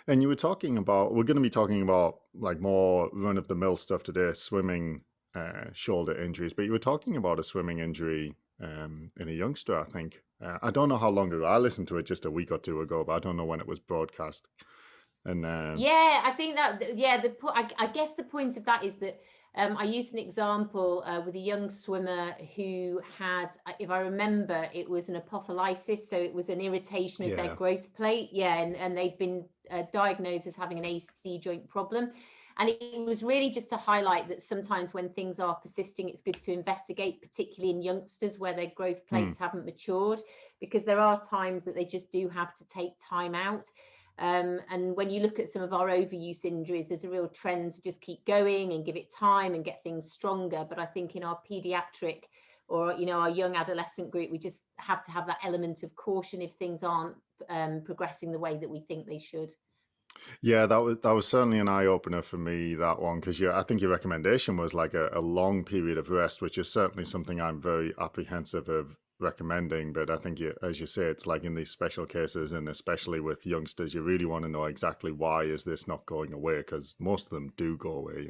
And you were talking about, we're going to be talking about like more run of the mill stuff today, swimming shoulder injuries, but you were talking about a swimming injury in a youngster, I think. I don't know how long ago. I listened to it just a week or two ago, but I don't know when it was broadcast. And Yeah, I think that, yeah, I guess the point of that is that I used an example with a young swimmer who had, if I remember, it was an apophylasis, so it was an irritation of their yeah, growth plate. Yeah, and they'd been diagnosed as having an AC joint problem. And it was really just to highlight that sometimes when things are persisting, it's good to investigate, particularly in youngsters where their growth mm, plates haven't matured, because there are times that they just do have to take time out. And when you look at some of our overuse injuries, there's a real trend to just keep going and give it time and get things stronger. But I think in our pediatric or our young adolescent group, we just have to have that element of caution if things aren't progressing the way that we think they should. yeah, that was certainly an eye opener for me, that one, because I think your recommendation was like a long period of rest, which is certainly something I'm very apprehensive of recommending. But I think, as you say, it's like in these special cases, and especially with youngsters, you really want to know exactly why is this not going away, because most of them do go away.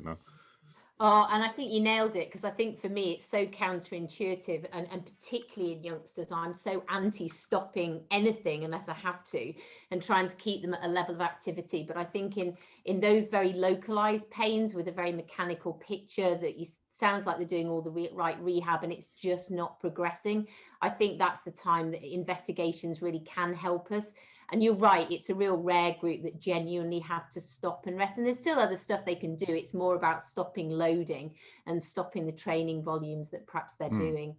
Oh, and I think you nailed it, because I think for me it's so counterintuitive, and particularly in youngsters, I'm so anti stopping anything unless I have to, and trying to keep them at a level of activity. But I think in those very localized pains with a very mechanical picture that you sounds like they're doing all the right rehab and it's just not progressing. I think that's the time that investigations really can help us. And you're right, it's a real rare group that genuinely have to stop and rest. And there's still other stuff they can do. It's more about stopping loading and stopping the training volumes that perhaps they're Hmm. doing.